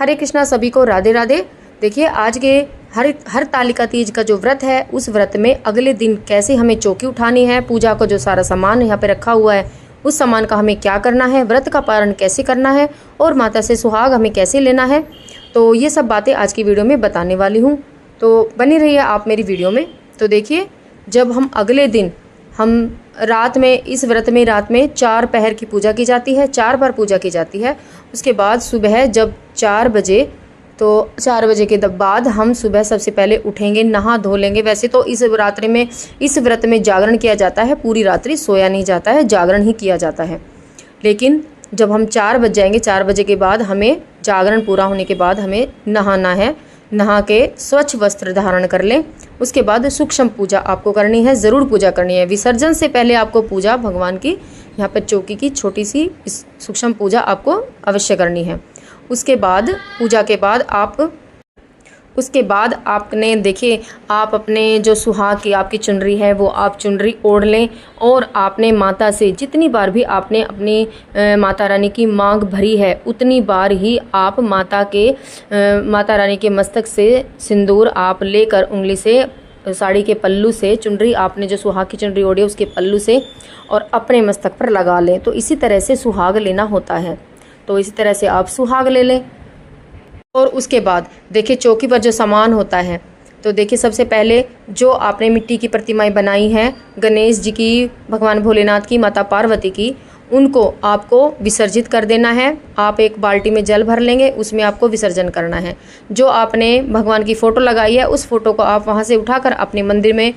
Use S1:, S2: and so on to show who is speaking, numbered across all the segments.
S1: हरे कृष्णा, सभी को राधे राधे। देखिए आज के हरतालिका तीज का जो व्रत है, उस व्रत में अगले दिन कैसे हमें चौकी उठानी है, पूजा का जो सारा सामान यहाँ पे रखा हुआ है उस सामान का हमें क्या करना है, व्रत का पारण कैसे करना है और माता से सुहाग हमें कैसे लेना है, तो ये सब बातें आज की वीडियो में बताने वाली हूँ। तो बनी रहिए आप मेरी वीडियो में। तो देखिए, जब हम अगले दिन रात में इस व्रत में रात में 4 पहर की पूजा की जाती है, 4 बार पूजा की जाती है। उसके बाद सुबह जब 4 बजे, तो 4 बजे के बाद हम सुबह सबसे पहले उठेंगे, नहा धो लेंगे। वैसे तो इस व्रत में जागरण किया जाता है, पूरी रात्रि सोया नहीं जाता है, जागरण ही किया जाता है। लेकिन जब हम 4 बज जाएंगे, 4 बजे के बाद हमें जागरण पूरा होने के बाद हमें नहाना है। नहा के स्वच्छ वस्त्र धारण कर लें। उसके बाद सूक्ष्म पूजा आपको करनी है, ज़रूर पूजा करनी है। विसर्जन से पहले आपको पूजा भगवान की यहाँ पर चौकी की छोटी सी सूक्ष्म पूजा आपको अवश्य करनी है। उसके बाद पूजा के बाद आपने देखिए, आप अपने जो सुहाग की आपकी चुनरी है वो आप चुनरी ओढ़ लें और आपने माता से जितनी बार भी आपने अपनी माता रानी की मांग भरी है उतनी बार ही आप माता रानी के मस्तक से सिंदूर आप लेकर उंगली से, साड़ी के पल्लू से, चुनरी आपने जो सुहाग की चुनरी ओढ़ी है उसके पल्लू से और अपने मस्तक पर लगा लें। तो इसी तरह से सुहाग लेना होता है। तो इसी तरह से आप सुहाग ले लें। और उसके बाद देखिए, चौकी पर जो सामान होता है, तो देखिए सबसे पहले जो आपने मिट्टी की प्रतिमाएं बनाई हैं, गणेश जी की, भगवान भोलेनाथ की, माता पार्वती की, उनको आपको विसर्जित कर देना है। आप एक बाल्टी में जल भर लेंगे, उसमें आपको विसर्जन करना है। जो आपने भगवान की फ़ोटो लगाई है उस फोटो को आप वहाँ से उठाकर अपने मंदिर में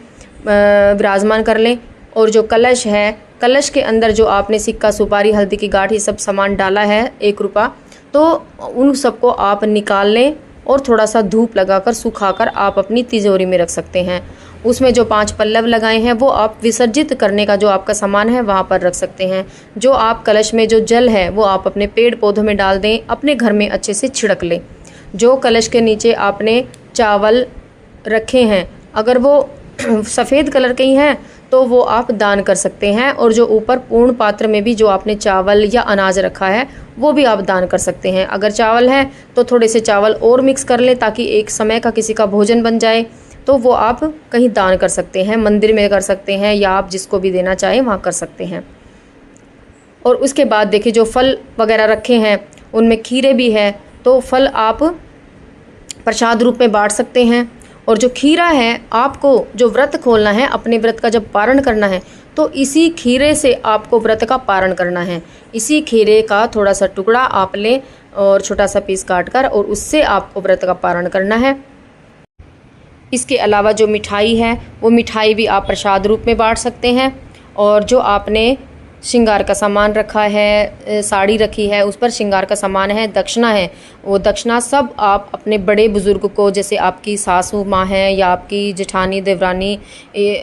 S1: विराजमान कर लें। और जो कलश है, कलश के अंदर जो आपने सिक्का, सुपारी, हल्दी की गांठ, ये सब सामान डाला है 1 रुपया, तो उन सबको आप निकाल लें और थोड़ा सा धूप लगाकर सुखाकर आप अपनी तिजोरी में रख सकते हैं। उसमें जो 5 पल्लव लगाए हैं वो आप विसर्जित करने का जो आपका सामान है वहाँ पर रख सकते हैं। जो आप कलश में जो जल है वो आप अपने पेड़ पौधों में डाल दें, अपने घर में अच्छे से छिड़क लें। जो कलश के नीचे आपने चावल रखे हैं, अगर वो सफ़ेद कलर के ही हैं तो वो आप दान कर सकते हैं। और जो ऊपर पूर्ण पात्र में भी जो आपने चावल या अनाज रखा है वो भी आप दान कर सकते हैं। अगर चावल है तो थोड़े से चावल और मिक्स कर लें ताकि एक समय का किसी का भोजन बन जाए, तो वो आप कहीं दान कर सकते हैं, मंदिर में कर सकते हैं या आप जिसको भी देना चाहें वहाँ कर सकते हैं। और उसके बाद देखिए, जो फल वगैरह रखे हैं उनमें खीरे भी है, तो फल आप प्रसाद रूप में बांट सकते हैं। और जो खीरा है, आपको जो व्रत खोलना है, अपने व्रत का जब पारण करना है तो इसी खीरे से आपको व्रत का पारण करना है। इसी खीरे का थोड़ा सा टुकड़ा आप लें और छोटा सा पीस काट कर, और उससे आपको व्रत का पारण करना है। इसके अलावा जो मिठाई है वो मिठाई भी आप प्रसाद रूप में बांट सकते हैं। और जो आपने श्रृंगार का सामान रखा है, साड़ी रखी है, उस पर श्रृंगार का सामान है, दक्षिणा है, वो दक्षिणा सब आप अपने बड़े बुजुर्ग को, जैसे आपकी सासू माँ है या आपकी जेठानी, देवरानी,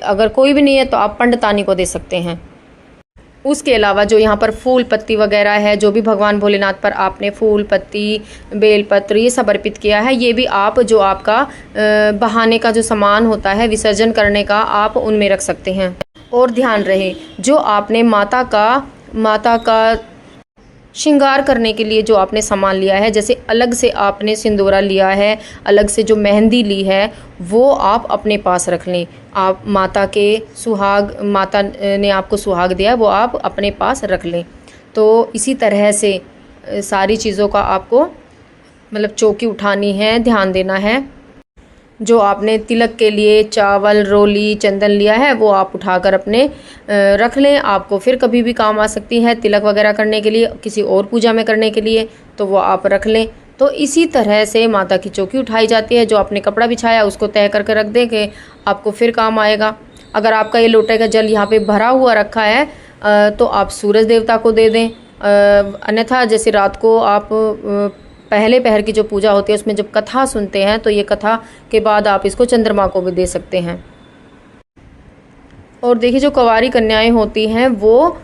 S1: अगर कोई भी नहीं है तो आप पंडितानी को दे सकते हैं। उसके अलावा जो यहाँ पर फूल पत्ती वगैरह है, जो भी भगवान भोलेनाथ पर आपने फूल पत्ती, बेलपत्र ये सब अर्पित किया है, ये भी आप जो आपका बहाने का जो सामान होता है विसर्जन करने का, आप उनमें रख सकते हैं। और ध्यान रहे, जो आपने माता का श्रृंगार करने के लिए जो आपने सामान लिया है, जैसे अलग से आपने सिंदूरा लिया है, अलग से जो मेहंदी ली है, वो आप अपने पास रख लें। आप माता ने आपको सुहाग दिया, वो आप अपने पास रख लें। तो इसी तरह से सारी चीज़ों का आपको मतलब चौकी उठानी है, ध्यान देना है। जो आपने तिलक के लिए चावल, रोली, चंदन लिया है वो आप उठाकर अपने रख लें। आपको फिर कभी भी काम आ सकती है तिलक वगैरह करने के लिए, किसी और पूजा में करने के लिए, तो वो आप रख लें। तो इसी तरह से माता की चौकी उठाई जाती है। जो आपने कपड़ा बिछाया उसको तय करके रख दें कि आपको फिर काम आएगा। अगर आपका ये लोटे का जल यहाँ पे भरा हुआ रखा है तो आप सूरज देवता को दे दें। अन्यथा जैसे रात को आप पहले पहर की जो पूजा होती है उसमें जब कथा सुनते हैं तो ये कथा के बाद आप इसको चंद्रमा को भी दे सकते हैं। और देखिए, जो कुंवारी कन्याएं होती हैं वो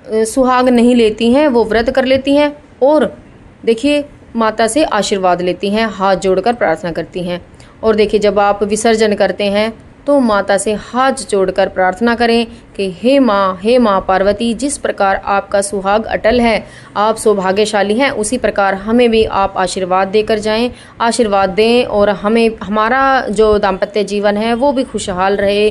S1: सुहाग नहीं लेती हैं, वो व्रत कर लेती हैं और देखिए माता से आशीर्वाद लेती हैं, हाथ जोड़कर प्रार्थना करती हैं। और देखिए, जब आप विसर्जन करते हैं तो माता से हाथ जोड़कर प्रार्थना करें कि हे माँ पार्वती, जिस प्रकार आपका सुहाग अटल है, आप सौभाग्यशाली हैं, उसी प्रकार हमें भी आप आशीर्वाद देकर जाएं, आशीर्वाद दें और हमें हमारा जो दाम्पत्य जीवन है वो भी खुशहाल रहे,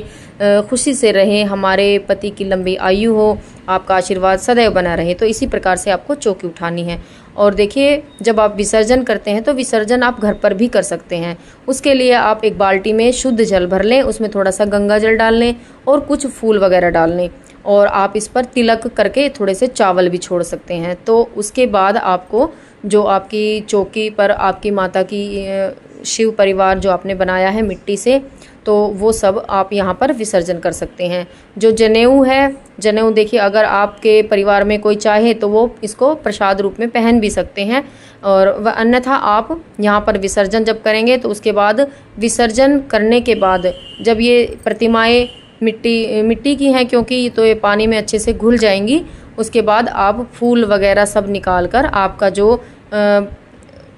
S1: खुशी से रहे, हमारे पति की लंबी आयु हो, आपका आशीर्वाद सदैव बना रहे। तो इसी प्रकार से आपको चौकी उठानी है। और देखिए, जब आप विसर्जन करते हैं तो विसर्जन आप घर पर भी कर सकते हैं। उसके लिए आप एक बाल्टी में शुद्ध जल भर लें, उसमें थोड़ा सा गंगा जल डाल लें और कुछ फूल वगैरह डाल लें, और आप इस पर तिलक करके थोड़े से चावल भी छोड़ सकते हैं। तो उसके बाद आपको जो आपकी चौकी पर आपकी माता की शिव परिवार जो आपने बनाया है मिट्टी से, तो वो सब आप यहाँ पर विसर्जन कर सकते हैं। जो जनेऊ है, जनेऊ देखिए, अगर आपके परिवार में कोई चाहे तो वो इसको प्रसाद रूप में पहन भी सकते हैं, और वह अन्यथा आप यहाँ पर विसर्जन जब करेंगे तो उसके बाद विसर्जन करने के बाद जब ये प्रतिमाएं मिट्टी की हैं, क्योंकि तो ये पानी में अच्छे से घुल जाएंगी, उसके बाद आप फूल वगैरह सब निकाल कर आपका जो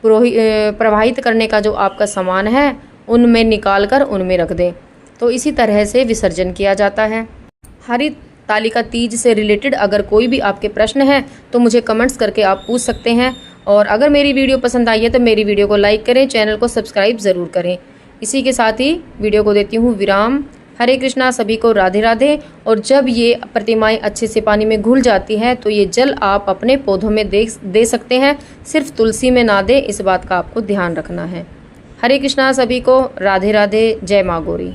S1: प्रवाहित करने का जो आपका सामान है उनमें निकाल कर उनमें रख दें। तो इसी तरह से विसर्जन किया जाता है। हरितालिका तीज से रिलेटेड अगर कोई भी आपके प्रश्न हैं तो मुझे कमेंट्स करके आप पूछ सकते हैं, और अगर मेरी वीडियो पसंद आई है तो मेरी वीडियो को लाइक करें, चैनल को सब्सक्राइब ज़रूर करें। इसी के साथ ही वीडियो को देती हूँ विराम। हरे कृष्णा, सभी को राधे राधे। और जब ये प्रतिमाएं अच्छे से पानी में घुल जाती हैं तो ये जल आप अपने पौधों में दे सकते हैं, सिर्फ तुलसी में ना दे, इस बात का आपको ध्यान रखना है। हरे कृष्णा, सभी को राधे राधे। जय माँ गौरी।